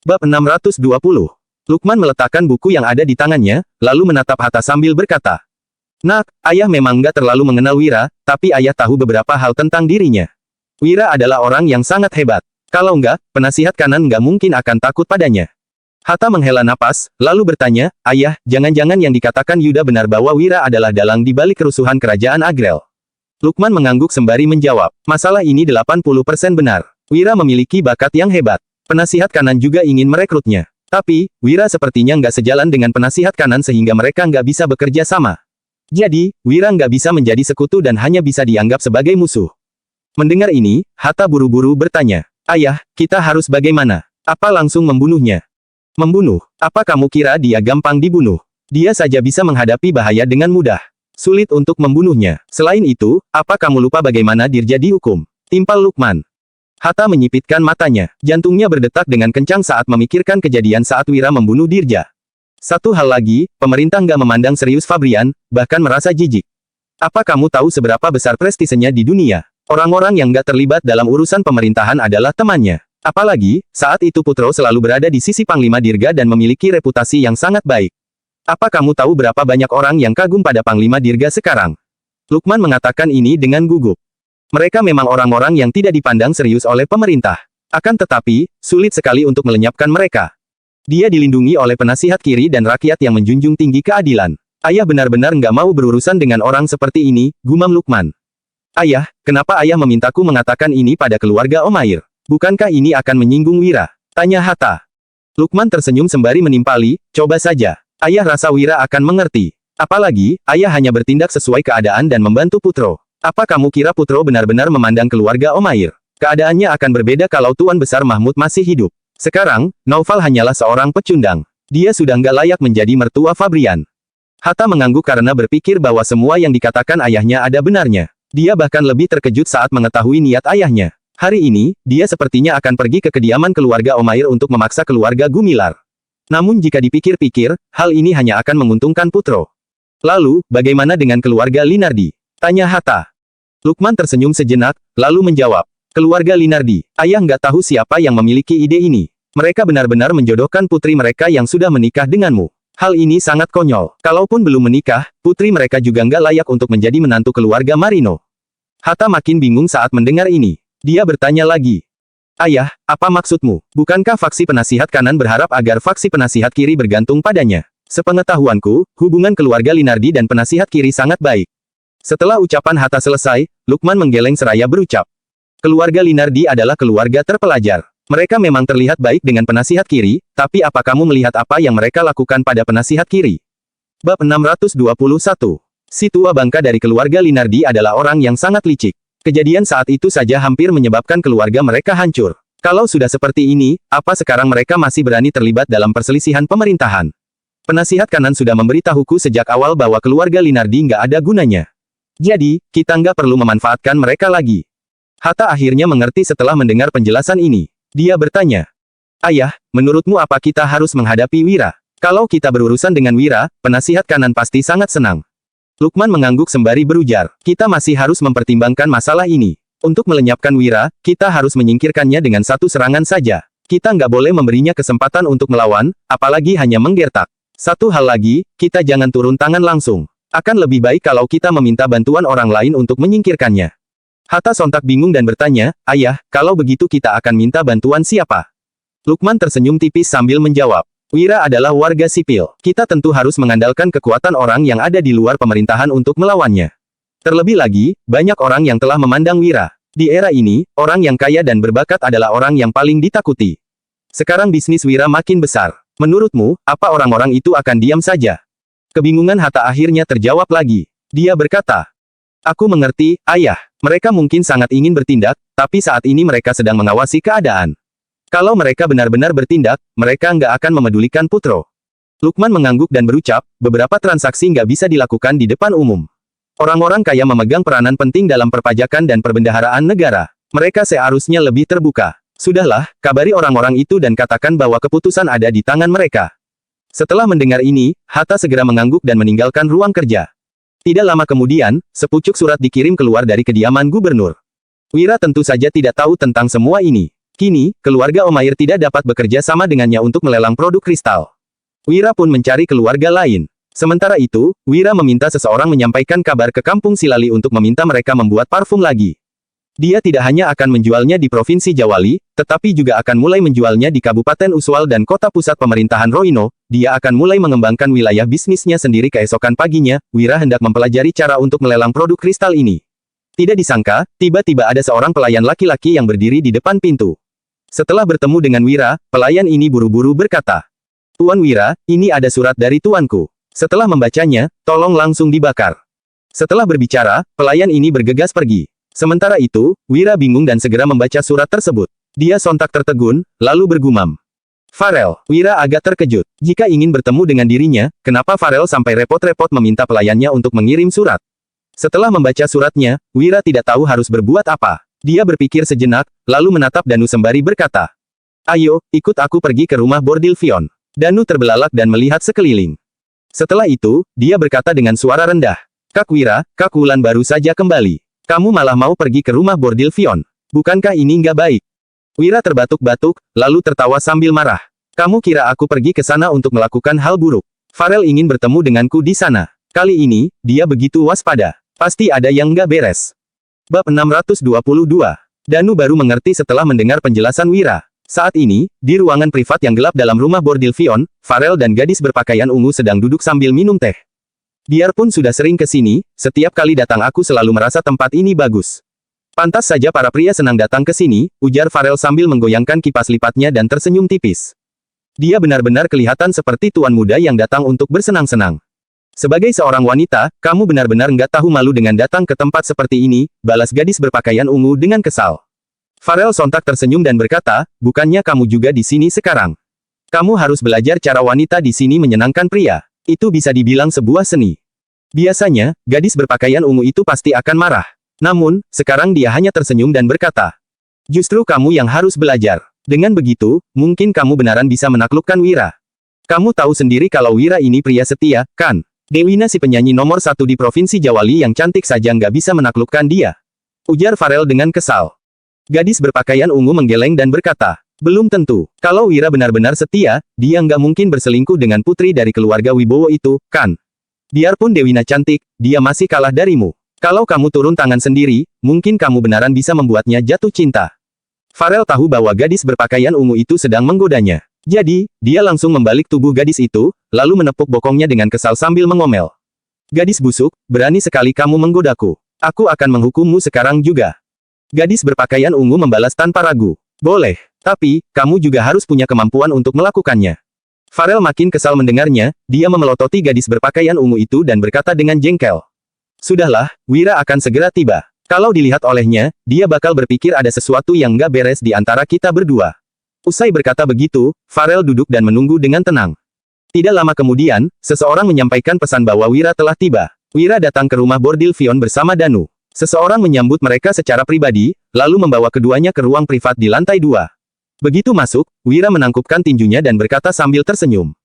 Bab 620. Lukman meletakkan buku yang ada di tangannya, lalu menatap Hatta sambil berkata, "Nak, ayah memang nggak terlalu mengenal Wira, tapi ayah tahu beberapa hal tentang dirinya. Wira adalah orang yang sangat hebat. Kalau nggak, penasihat kanan nggak mungkin akan takut padanya." Hatta menghela napas, lalu bertanya, "Ayah, jangan-jangan yang dikatakan Yuda benar bahwa Wira adalah dalang di balik kerusuhan kerajaan Agrel?" Lukman mengangguk sembari menjawab, "Masalah ini 80% benar. Wira memiliki bakat yang hebat. Penasihat kanan juga ingin merekrutnya. Tapi, Wira sepertinya nggak sejalan dengan penasihat kanan sehingga mereka nggak bisa bekerja sama. Jadi, Wira nggak bisa menjadi sekutu dan hanya bisa dianggap sebagai musuh." Mendengar ini, Hatta buru-buru bertanya, "Ayah, kita harus bagaimana? Apa langsung membunuhnya?" "Membunuh? Apa kamu kira dia gampang dibunuh? Dia saja bisa menghadapi bahaya dengan mudah. Sulit untuk membunuhnya. Selain itu, apa kamu lupa bagaimana Dirja dihukum?" timpal Lukman. Hatta menyipitkan matanya. Jantungnya berdetak dengan kencang saat memikirkan kejadian saat Wira membunuh Dirja. Satu hal lagi, pemerintah nggak memandang serius Fabrian, bahkan merasa jijik. "Apa kamu tahu seberapa besar prestisenya di dunia? Orang-orang yang nggak terlibat dalam urusan pemerintahan adalah temannya. Apalagi, saat itu Putro selalu berada di sisi Panglima Dirga dan memiliki reputasi yang sangat baik. Apa kamu tahu berapa banyak orang yang kagum pada Panglima Dirga sekarang?" Lukman mengatakan ini dengan gugup. Mereka memang orang-orang yang tidak dipandang serius oleh pemerintah. Akan tetapi, sulit sekali untuk melenyapkan mereka. Dia dilindungi oleh penasihat kiri dan rakyat yang menjunjung tinggi keadilan. "Ayah benar-benar nggak mau berurusan dengan orang seperti ini," gumam Lukman. "Ayah, kenapa ayah memintaku mengatakan ini pada keluarga Omair? Bukankah ini akan menyinggung Wira?" tanya Hatta. Lukman tersenyum sembari menimpali, "Coba saja. Ayah rasa Wira akan mengerti. Apalagi, ayah hanya bertindak sesuai keadaan dan membantu Putro. Apa kamu kira Putro benar-benar memandang keluarga Omair? Keadaannya akan berbeda kalau Tuan Besar Mahmud masih hidup. Sekarang, Naufal hanyalah seorang pecundang. Dia sudah nggak layak menjadi mertua Fabrian." Hatta mengangguk karena berpikir bahwa semua yang dikatakan ayahnya ada benarnya. Dia bahkan lebih terkejut saat mengetahui niat ayahnya. Hari ini, dia sepertinya akan pergi ke kediaman keluarga Omair untuk memaksa keluarga Gumilar. Namun jika dipikir-pikir, hal ini hanya akan menguntungkan Putro. "Lalu, bagaimana dengan keluarga Linardi?" tanya Hatta. Lukman tersenyum sejenak, lalu menjawab, "Keluarga Linardi, ayah nggak tahu siapa yang memiliki ide ini. Mereka benar-benar menjodohkan putri mereka yang sudah menikah denganmu. Hal ini sangat konyol. Kalaupun belum menikah, putri mereka juga nggak layak untuk menjadi menantu keluarga Marino." Hatta makin bingung saat mendengar ini. Dia bertanya lagi, "Ayah, apa maksudmu? Bukankah faksi penasihat kanan berharap agar faksi penasihat kiri bergantung padanya? Sepengetahuanku, hubungan keluarga Linardi dan penasihat kiri sangat baik." Setelah ucapan Hatta selesai, Lukman menggeleng seraya berucap, "Keluarga Linardi adalah keluarga terpelajar. Mereka memang terlihat baik dengan penasihat kiri, tapi apa kamu melihat apa yang mereka lakukan pada penasihat kiri?" Bab 621. Si tua bangka dari keluarga Linardi adalah orang yang sangat licik. Kejadian saat itu saja hampir menyebabkan keluarga mereka hancur. Kalau sudah seperti ini, apa sekarang mereka masih berani terlibat dalam perselisihan pemerintahan? Penasihat kanan sudah memberitahuku sejak awal bahwa keluarga Linardi nggak ada gunanya. Jadi, kita nggak perlu memanfaatkan mereka lagi. Hatta akhirnya mengerti setelah mendengar penjelasan ini. Dia bertanya, "Ayah, menurutmu apa kita harus menghadapi Wira? Kalau kita berurusan dengan Wira, penasihat kanan pasti sangat senang." Lukman mengangguk sembari berujar, "Kita masih harus mempertimbangkan masalah ini. Untuk melenyapkan Wira, kita harus menyingkirkannya dengan satu serangan saja. Kita nggak boleh memberinya kesempatan untuk melawan, apalagi hanya menggertak. Satu hal lagi, kita jangan turun tangan langsung. Akan lebih baik kalau kita meminta bantuan orang lain untuk menyingkirkannya." Hatta sontak bingung dan bertanya, "Ayah, kalau begitu kita akan minta bantuan siapa?" Lukman tersenyum tipis sambil menjawab, "Wira adalah warga sipil. Kita tentu harus mengandalkan kekuatan orang yang ada di luar pemerintahan untuk melawannya. Terlebih lagi, banyak orang yang telah memandang Wira. Di era ini, orang yang kaya dan berbakat adalah orang yang paling ditakuti. Sekarang bisnis Wira makin besar. Menurutmu, apa orang-orang itu akan diam saja?" Kebingungan Hatta akhirnya terjawab lagi. Dia berkata, "Aku mengerti, ayah. Mereka mungkin sangat ingin bertindak, tapi saat ini mereka sedang mengawasi keadaan. Kalau mereka benar-benar bertindak, mereka nggak akan memedulikan Putro." Lukman mengangguk dan berucap, "Beberapa transaksi nggak bisa dilakukan di depan umum. Orang-orang kaya memegang peranan penting dalam perpajakan dan perbendaharaan negara. Mereka seharusnya lebih terbuka. Sudahlah, kabari orang-orang itu dan katakan bahwa keputusan ada di tangan mereka." Setelah mendengar ini, Hatta segera mengangguk dan meninggalkan ruang kerja. Tidak lama kemudian, sepucuk surat dikirim keluar dari kediaman gubernur. Wira tentu saja tidak tahu tentang semua ini. Kini, keluarga Omair tidak dapat bekerja sama dengannya untuk melelang produk kristal. Wira pun mencari keluarga lain. Sementara itu, Wira meminta seseorang menyampaikan kabar ke kampung Silali untuk meminta mereka membuat parfum lagi. Dia tidak hanya akan menjualnya di Provinsi Jawali, tetapi juga akan mulai menjualnya di Kabupaten Uswal dan kota pusat pemerintahan Roino. Dia akan mulai mengembangkan wilayah bisnisnya sendiri. Keesokan paginya, Wira hendak mempelajari cara untuk melelang produk kristal ini. Tidak disangka, tiba-tiba ada seorang pelayan laki-laki yang berdiri di depan pintu. Setelah bertemu dengan Wira, pelayan ini buru-buru berkata, "Tuan Wira, ini ada surat dari tuanku. Setelah membacanya, tolong langsung dibakar." Setelah berbicara, pelayan ini bergegas pergi. Sementara itu, Wira bingung dan segera membaca surat tersebut. Dia sontak tertegun, lalu bergumam. Farel, Wira agak terkejut. Jika ingin bertemu dengan dirinya, kenapa Farel sampai repot-repot meminta pelayannya untuk mengirim surat? Setelah membaca suratnya, Wira tidak tahu harus berbuat apa. Dia berpikir sejenak, lalu menatap Danu sembari berkata, "Ayo, ikut aku pergi ke rumah bordil Vion." Danu terbelalak dan melihat sekeliling. Setelah itu, dia berkata dengan suara rendah, "Kak Wira, Kak Wulan baru saja kembali. Kamu malah mau pergi ke rumah bordil Vion. Bukankah ini nggak baik?" Wira terbatuk-batuk, lalu tertawa sambil marah. "Kamu kira aku pergi ke sana untuk melakukan hal buruk? Farel ingin bertemu denganku di sana. Kali ini, dia begitu waspada. Pasti ada yang nggak beres." Bab 622. Danu baru mengerti setelah mendengar penjelasan Wira. Saat ini, di ruangan privat yang gelap dalam rumah bordil Vion, Farel dan gadis berpakaian ungu sedang duduk sambil minum teh. "Biarpun sudah sering ke sini, setiap kali datang aku selalu merasa tempat ini bagus. Pantas saja para pria senang datang ke sini," ujar Farel sambil menggoyangkan kipas lipatnya dan tersenyum tipis. Dia benar-benar kelihatan seperti tuan muda yang datang untuk bersenang-senang. "Sebagai seorang wanita, kamu benar-benar nggak tahu malu dengan datang ke tempat seperti ini," balas gadis berpakaian ungu dengan kesal. Farel sontak tersenyum dan berkata, "Bukannya kamu juga di sini sekarang? Kamu harus belajar cara wanita di sini menyenangkan pria. Itu bisa dibilang sebuah seni." Biasanya, gadis berpakaian ungu itu pasti akan marah. Namun, sekarang dia hanya tersenyum dan berkata, "Justru kamu yang harus belajar. Dengan begitu, mungkin kamu benaran bisa menaklukkan Wira. Kamu tahu sendiri kalau Wira ini pria setia, kan? Dewina si penyanyi nomor 1 di Provinsi Jawali yang cantik saja nggak bisa menaklukkan dia," ujar Farel dengan kesal. Gadis berpakaian ungu menggeleng dan berkata, "Belum tentu. Kalau Wira benar-benar setia, dia nggak mungkin berselingkuh dengan putri dari keluarga Wibowo itu, kan? Biarpun Dewina cantik, dia masih kalah darimu. Kalau kamu turun tangan sendiri, mungkin kamu benaran bisa membuatnya jatuh cinta." Farel tahu bahwa gadis berpakaian ungu itu sedang menggodanya. Jadi, dia langsung membalik tubuh gadis itu, lalu menepuk bokongnya dengan kesal sambil mengomel. "Gadis busuk, berani sekali kamu menggodaku. Aku akan menghukummu sekarang juga." Gadis berpakaian ungu membalas tanpa ragu. "Boleh, tapi, kamu juga harus punya kemampuan untuk melakukannya." Farel makin kesal mendengarnya, dia memelototi gadis berpakaian ungu itu dan berkata dengan jengkel. "Sudahlah, Wira akan segera tiba. Kalau dilihat olehnya, dia bakal berpikir ada sesuatu yang nggak beres di antara kita berdua." Usai berkata begitu, Farel duduk dan menunggu dengan tenang. Tidak lama kemudian, seseorang menyampaikan pesan bahwa Wira telah tiba. Wira datang ke rumah bordil Vion bersama Danu. Seseorang menyambut mereka secara pribadi, lalu membawa keduanya ke ruang privat di lantai 2. Begitu masuk, Wira menangkupkan tinjunya dan berkata sambil tersenyum.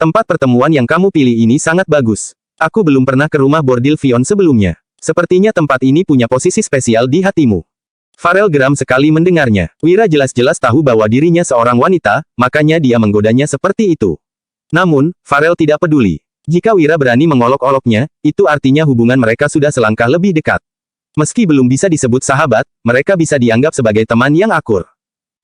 "Tempat pertemuan yang kamu pilih ini sangat bagus. Aku belum pernah ke rumah bordil Vion sebelumnya. Sepertinya tempat ini punya posisi spesial di hatimu." Farel geram sekali mendengarnya. Wira jelas-jelas tahu bahwa dirinya seorang wanita, makanya dia menggodanya seperti itu. Namun, Farel tidak peduli. Jika Wira berani mengolok-oloknya, itu artinya hubungan mereka sudah selangkah lebih dekat. Meski belum bisa disebut sahabat, mereka bisa dianggap sebagai teman yang akur.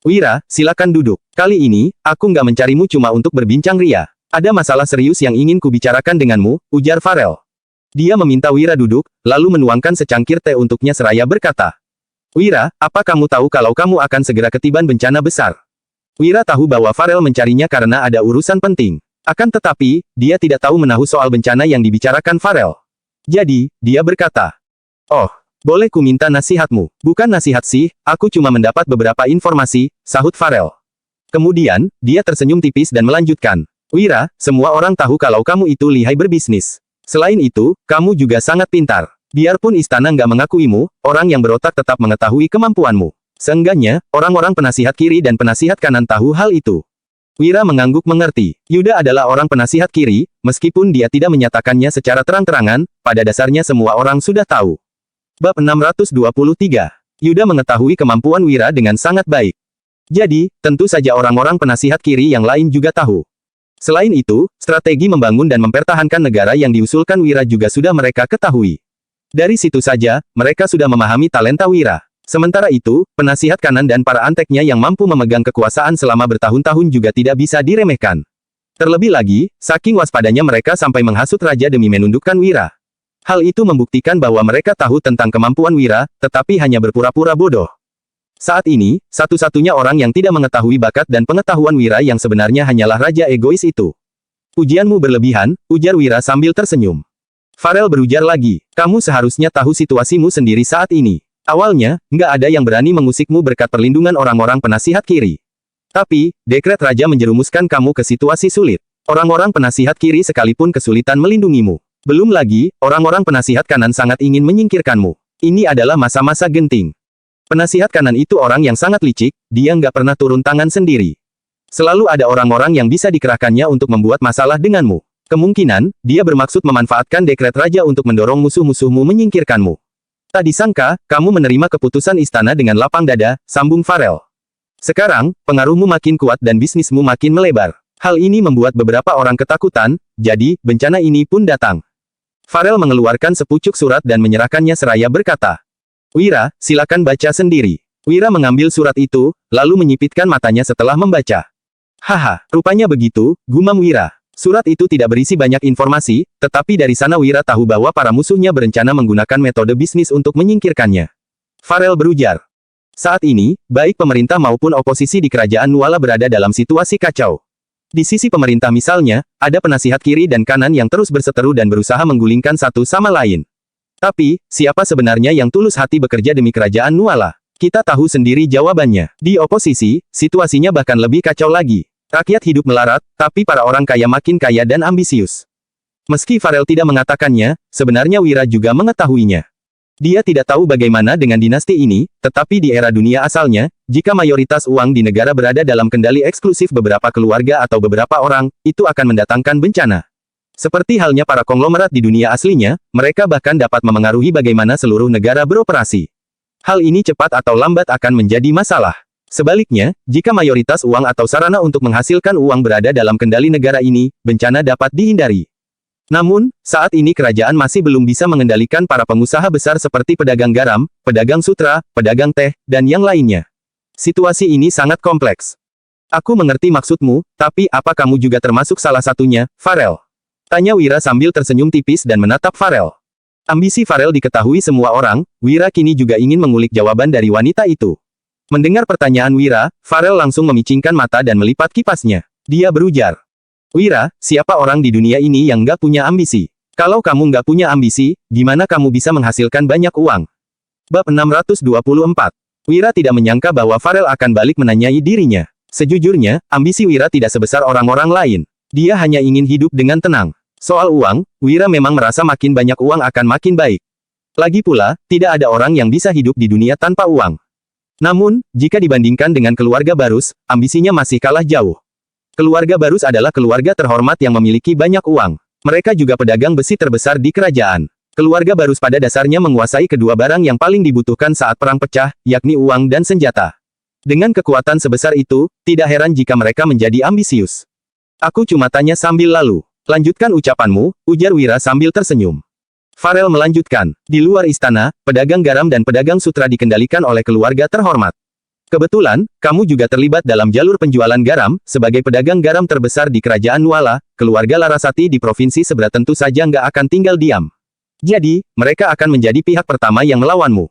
"Wira, silakan duduk. Kali ini, aku nggak mencarimu cuma untuk berbincang ria. Ada masalah serius yang ingin kubicarakan denganmu," ujar Farel. Dia meminta Wira duduk, lalu menuangkan secangkir teh untuknya seraya berkata, "Wira, apa kamu tahu kalau kamu akan segera ketiban bencana besar?" Wira tahu bahwa Farel mencarinya karena ada urusan penting. Akan tetapi, dia tidak tahu menahu soal bencana yang dibicarakan Farel. Jadi, dia berkata, "Oh, boleh ku minta nasihatmu?" "Bukan nasihat sih, aku cuma mendapat beberapa informasi," sahut Farel. Kemudian, dia tersenyum tipis dan melanjutkan, "Wira, semua orang tahu kalau kamu itu lihai berbisnis. Selain itu, kamu juga sangat pintar. Biarpun istana nggak mengakuimu, orang yang berotak tetap mengetahui kemampuanmu. Seenggaknya, orang-orang penasihat kiri dan penasihat kanan tahu hal itu." Wira mengangguk mengerti. Yuda adalah orang penasihat kiri, meskipun dia tidak menyatakannya secara terang-terangan, pada dasarnya semua orang sudah tahu. Bab 623. Yuda mengetahui kemampuan Wira dengan sangat baik. Jadi, tentu saja orang-orang penasihat kiri yang lain juga tahu. Selain itu, strategi membangun dan mempertahankan negara yang diusulkan Wira juga sudah mereka ketahui. Dari situ saja, mereka sudah memahami talenta Wira. Sementara itu, penasihat kanan dan para anteknya yang mampu memegang kekuasaan selama bertahun-tahun juga tidak bisa diremehkan. Terlebih lagi, saking waspadanya mereka sampai menghasut raja demi menundukkan Wira. Hal itu membuktikan bahwa mereka tahu tentang kemampuan Wira, tetapi hanya berpura-pura bodoh. Saat ini, satu-satunya orang yang tidak mengetahui bakat dan pengetahuan Wira yang sebenarnya hanyalah raja egois itu. Ujianmu berlebihan, ujar Wira sambil tersenyum. Farel berujar lagi, kamu seharusnya tahu situasimu sendiri saat ini. Awalnya, nggak ada yang berani mengusikmu berkat perlindungan orang-orang penasihat kiri. Tapi, dekret raja menjerumuskan kamu ke situasi sulit. Orang-orang penasihat kiri sekalipun kesulitan melindungimu. Belum lagi, orang-orang penasihat kanan sangat ingin menyingkirkanmu. Ini adalah masa-masa genting. Penasihat kanan itu orang yang sangat licik, dia nggak pernah turun tangan sendiri. Selalu ada orang-orang yang bisa dikerahkannya untuk membuat masalah denganmu. Kemungkinan, dia bermaksud memanfaatkan dekret raja untuk mendorong musuh-musuhmu menyingkirkanmu. Tak disangka, kamu menerima keputusan istana dengan lapang dada, sambung Farel. Sekarang, pengaruhmu makin kuat dan bisnismu makin melebar. Hal ini membuat beberapa orang ketakutan, jadi, bencana ini pun datang. Farel mengeluarkan sepucuk surat dan menyerahkannya seraya berkata, Wira, silakan baca sendiri. Wira mengambil surat itu, lalu menyipitkan matanya setelah membaca. Haha, rupanya begitu, gumam Wira. Surat itu tidak berisi banyak informasi, tetapi dari sana Wira tahu bahwa para musuhnya berencana menggunakan metode bisnis untuk menyingkirkannya. Farel berujar. Saat ini, baik pemerintah maupun oposisi di kerajaan Nuala berada dalam situasi kacau. Di sisi pemerintah misalnya, ada penasihat kiri dan kanan yang terus berseteru dan berusaha menggulingkan satu sama lain. Tapi, siapa sebenarnya yang tulus hati bekerja demi kerajaan Nuala? Kita tahu sendiri jawabannya. Di oposisi, situasinya bahkan lebih kacau lagi. Rakyat hidup melarat, tapi para orang kaya makin kaya dan ambisius. Meski Farel tidak mengatakannya, sebenarnya Wira juga mengetahuinya. Dia tidak tahu bagaimana dengan dinasti ini, tetapi di era dunia asalnya, jika mayoritas uang di negara berada dalam kendali eksklusif beberapa keluarga atau beberapa orang, itu akan mendatangkan bencana. Seperti halnya para konglomerat di dunia aslinya, mereka bahkan dapat memengaruhi bagaimana seluruh negara beroperasi. Hal ini cepat atau lambat akan menjadi masalah. Sebaliknya, jika mayoritas uang atau sarana untuk menghasilkan uang berada dalam kendali negara ini, bencana dapat dihindari. Namun, saat ini kerajaan masih belum bisa mengendalikan para pengusaha besar seperti pedagang garam, pedagang sutra, pedagang teh, dan yang lainnya. Situasi ini sangat kompleks. Aku mengerti maksudmu, tapi apa kamu juga termasuk salah satunya, Farel? Tanya Wira sambil tersenyum tipis dan menatap Farel. Ambisi Farel diketahui semua orang, Wira kini juga ingin mengulik jawaban dari wanita itu. Mendengar pertanyaan Wira, Farel langsung memicingkan mata dan melipat kipasnya. Dia berujar. Wira, siapa orang di dunia ini yang nggak punya ambisi? Kalau kamu nggak punya ambisi, gimana kamu bisa menghasilkan banyak uang? Bab 624. Wira tidak menyangka bahwa Farel akan balik menanyai dirinya. Sejujurnya, ambisi Wira tidak sebesar orang-orang lain. Dia hanya ingin hidup dengan tenang. Soal uang, Wira memang merasa makin banyak uang akan makin baik. Lagi pula, tidak ada orang yang bisa hidup di dunia tanpa uang. Namun, jika dibandingkan dengan keluarga Barus, ambisinya masih kalah jauh. Keluarga Barus adalah keluarga terhormat yang memiliki banyak uang. Mereka juga pedagang besi terbesar di kerajaan. Keluarga Barus pada dasarnya menguasai kedua barang yang paling dibutuhkan saat perang pecah, yakni uang dan senjata. Dengan kekuatan sebesar itu, tidak heran jika mereka menjadi ambisius. Aku cuma tanya sambil lalu. Lanjutkan ucapanmu, ujar Wira sambil tersenyum. Farel melanjutkan, di luar istana, pedagang garam dan pedagang sutra dikendalikan oleh keluarga terhormat. Kebetulan, kamu juga terlibat dalam jalur penjualan garam, sebagai pedagang garam terbesar di kerajaan Nuala, keluarga Larasati di provinsi sebelah tentu saja nggak akan tinggal diam. Jadi, mereka akan menjadi pihak pertama yang melawanmu.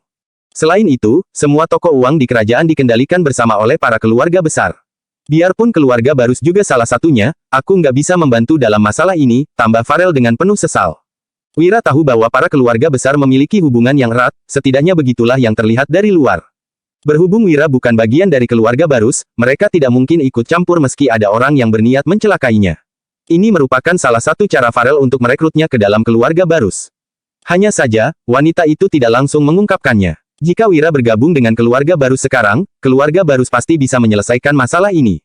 Selain itu, semua toko uang di kerajaan dikendalikan bersama oleh para keluarga besar. Biarpun keluarga Barus juga salah satunya, aku nggak bisa membantu dalam masalah ini, tambah Farel dengan penuh sesal. Wira tahu bahwa para keluarga besar memiliki hubungan yang erat, setidaknya begitulah yang terlihat dari luar. Berhubung Wira bukan bagian dari keluarga Barus, mereka tidak mungkin ikut campur meski ada orang yang berniat mencelakainya. Ini merupakan salah satu cara Farel untuk merekrutnya ke dalam keluarga Barus. Hanya saja, wanita itu tidak langsung mengungkapkannya. Jika Wira bergabung dengan keluarga Barus sekarang, keluarga Barus pasti bisa menyelesaikan masalah ini.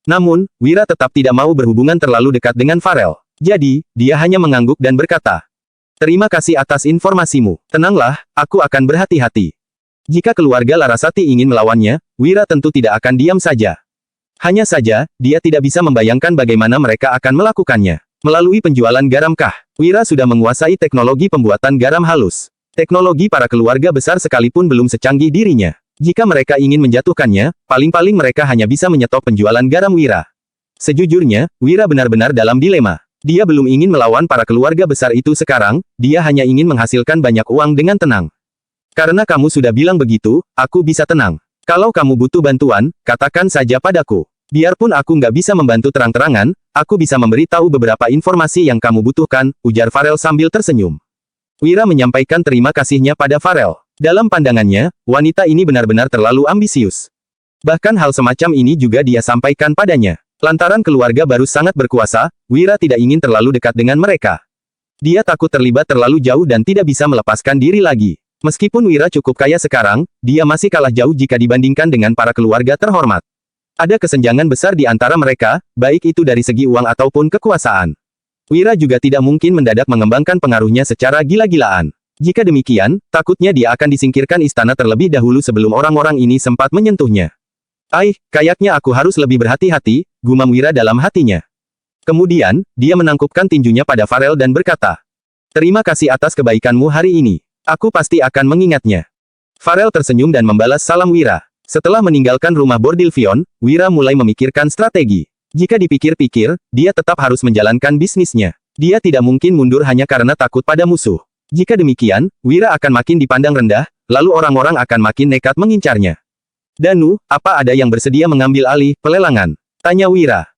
Namun, Wira tetap tidak mau berhubungan terlalu dekat dengan Farel. Jadi, dia hanya mengangguk dan berkata, terima kasih atas informasimu. Tenanglah, aku akan berhati-hati. Jika keluarga Larasati ingin melawannya, Wira tentu tidak akan diam saja. Hanya saja, dia tidak bisa membayangkan bagaimana mereka akan melakukannya. Melalui penjualan garam kah? Wira sudah menguasai teknologi pembuatan garam halus. Teknologi para keluarga besar sekalipun belum secanggih dirinya. Jika mereka ingin menjatuhkannya, paling-paling mereka hanya bisa menyetop penjualan garam Wira. Sejujurnya, Wira benar-benar dalam dilema. Dia belum ingin melawan para keluarga besar itu sekarang, dia hanya ingin menghasilkan banyak uang dengan tenang. Karena kamu sudah bilang begitu, aku bisa tenang. Kalau kamu butuh bantuan, katakan saja padaku. Biarpun aku nggak bisa membantu terang-terangan, aku bisa memberitahu beberapa informasi yang kamu butuhkan, ujar Farel sambil tersenyum. Wira menyampaikan terima kasihnya pada Farel. Dalam pandangannya, wanita ini benar-benar terlalu ambisius. Bahkan hal semacam ini juga dia sampaikan padanya. Lantaran keluarga baru sangat berkuasa, Wira tidak ingin terlalu dekat dengan mereka. Dia takut terlibat terlalu jauh dan tidak bisa melepaskan diri lagi. Meskipun Wira cukup kaya sekarang, dia masih kalah jauh jika dibandingkan dengan para keluarga terhormat. Ada kesenjangan besar di antara mereka, baik itu dari segi uang ataupun kekuasaan. Wira juga tidak mungkin mendadak mengembangkan pengaruhnya secara gila-gilaan. Jika demikian, takutnya dia akan disingkirkan istana terlebih dahulu sebelum orang-orang ini sempat menyentuhnya. Kayaknya aku harus lebih berhati-hati, gumam Wira dalam hatinya. Kemudian, dia menangkupkan tinjunya pada Farel dan berkata, "Terima kasih atas kebaikanmu hari ini. Aku pasti akan mengingatnya." Farel tersenyum dan membalas salam Wira. Setelah meninggalkan rumah Bordilfion, Wira mulai memikirkan strategi. Jika dipikir-pikir, dia tetap harus menjalankan bisnisnya. Dia tidak mungkin mundur hanya karena takut pada musuh. Jika demikian, Wira akan makin dipandang rendah, lalu orang-orang akan makin nekat mengincarnya. "Danu, apa ada yang bersedia mengambil alih pelelangan?" tanya Wira.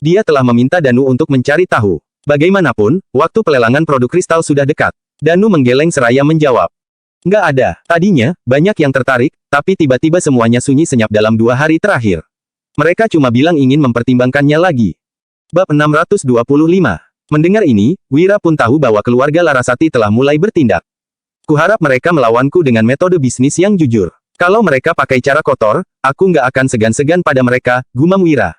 Dia telah meminta Danu untuk mencari tahu. Bagaimanapun, waktu pelelangan produk kristal sudah dekat. Danu menggeleng seraya menjawab. "Nggak ada." Tadinya, banyak yang tertarik, tapi tiba-tiba semuanya sunyi senyap dalam 2 hari terakhir. Mereka cuma bilang ingin mempertimbangkannya lagi. Bab 625. Mendengar ini, Wira pun tahu bahwa keluarga Larasati telah mulai bertindak. "Kuharap mereka melawanku dengan metode bisnis yang jujur. Kalau mereka pakai cara kotor, aku nggak akan segan-segan pada mereka," gumam Wira.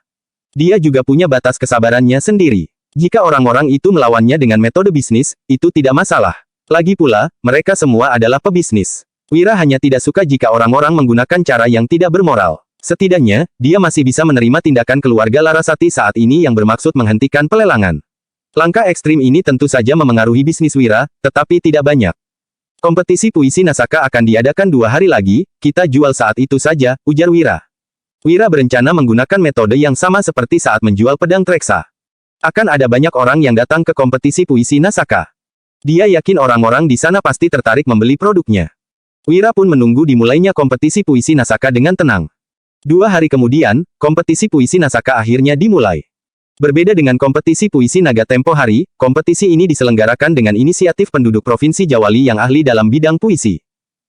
Dia juga punya batas kesabarannya sendiri. Jika orang-orang itu melawannya dengan metode bisnis, itu tidak masalah. Lagi pula, mereka semua adalah pebisnis. Wira hanya tidak suka jika orang-orang menggunakan cara yang tidak bermoral. Setidaknya, dia masih bisa menerima tindakan keluarga Larasati saat ini yang bermaksud menghentikan pelelangan. Langkah ekstrim ini tentu saja memengaruhi bisnis Wira, tetapi tidak banyak. "Kompetisi puisi Nasaka akan diadakan 2 hari lagi, kita jual saat itu saja," ujar Wira. Wira berencana menggunakan metode yang sama seperti saat menjual pedang Treksa. Akan ada banyak orang yang datang ke kompetisi puisi Nasaka. Dia yakin orang-orang di sana pasti tertarik membeli produknya. Wira pun menunggu dimulainya kompetisi puisi Nasaka dengan tenang. 2 hari kemudian, kompetisi puisi Nasaka akhirnya dimulai. Berbeda dengan kompetisi puisi naga tempo hari, kompetisi ini diselenggarakan dengan inisiatif penduduk Provinsi Jawali yang ahli dalam bidang puisi.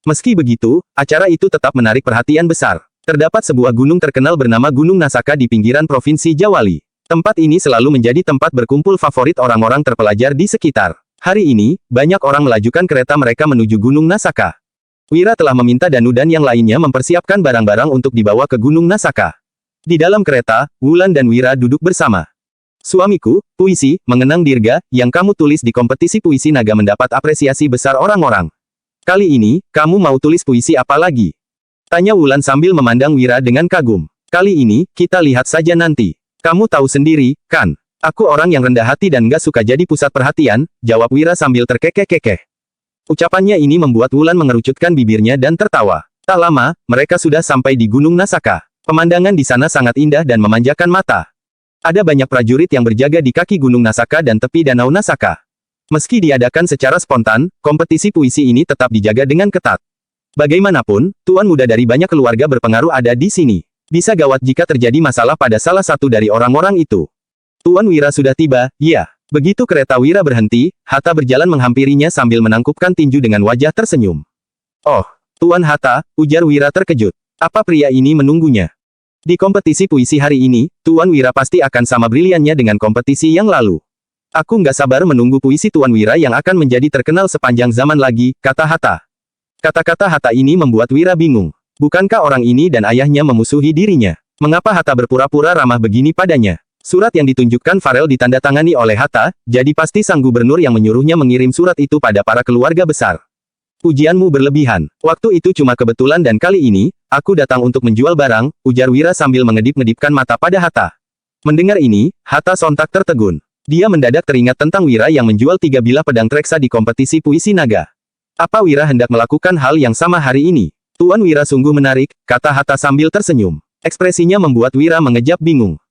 Meski begitu, acara itu tetap menarik perhatian besar. Terdapat sebuah gunung terkenal bernama Gunung Nasaka di pinggiran Provinsi Jawali. Tempat ini selalu menjadi tempat berkumpul favorit orang-orang terpelajar di sekitar. Hari ini, banyak orang melajukan kereta mereka menuju Gunung Nasaka. Wira telah meminta Danu dan yang lainnya mempersiapkan barang-barang untuk dibawa ke Gunung Nasaka. Di dalam kereta, Wulan dan Wira duduk bersama. "Suamiku, puisi, mengenang Dirga, yang kamu tulis di kompetisi puisi naga mendapat apresiasi besar orang-orang. Kali ini, kamu mau tulis puisi apa lagi?" tanya Wulan sambil memandang Wira dengan kagum. "Kali ini, kita lihat saja nanti. Kamu tahu sendiri, kan? Aku orang yang rendah hati dan gak suka jadi pusat perhatian," jawab Wira sambil terkekeh-kekeh. Ucapannya ini membuat Wulan mengerucutkan bibirnya dan tertawa. Tak lama, mereka sudah sampai di Gunung Nasaka. Pemandangan di sana sangat indah dan memanjakan mata. Ada banyak prajurit yang berjaga di kaki Gunung Nasaka dan tepi Danau Nasaka. Meski diadakan secara spontan, kompetisi puisi ini tetap dijaga dengan ketat. Bagaimanapun, tuan muda dari banyak keluarga berpengaruh ada di sini. Bisa gawat jika terjadi masalah pada salah satu dari orang-orang itu. Tuan Wira sudah tiba, ya. Begitu kereta Wira berhenti, Hatta berjalan menghampirinya sambil menangkupkan tinju dengan wajah tersenyum. "Oh, Tuan Hatta," ujar Wira terkejut. "Apa pria ini menunggunya?" Di kompetisi puisi hari ini, Tuan Wira pasti akan sama briliannya dengan kompetisi yang lalu. "Aku nggak sabar menunggu puisi Tuan Wira yang akan menjadi terkenal sepanjang zaman lagi," kata Hatta. Kata-kata Hatta ini membuat Wira bingung. Bukankah orang ini dan ayahnya memusuhi dirinya? Mengapa Hatta berpura-pura ramah begini padanya? Surat yang ditunjukkan Farel ditandatangani oleh Hatta, jadi pasti sang gubernur yang menyuruhnya mengirim surat itu pada para keluarga besar. Pujianmu berlebihan. Waktu itu cuma kebetulan dan kali ini, aku datang untuk menjual barang, ujar Wira sambil mengedip-ngedipkan mata pada Hatta. Mendengar ini, Hatta sontak tertegun. Dia mendadak teringat tentang Wira yang menjual 3 bilah pedang Treksa di kompetisi puisi naga. Apa Wira hendak melakukan hal yang sama hari ini? Tuan Wira sungguh menarik, kata Hatta sambil tersenyum. Ekspresinya membuat Wira mengejap bingung.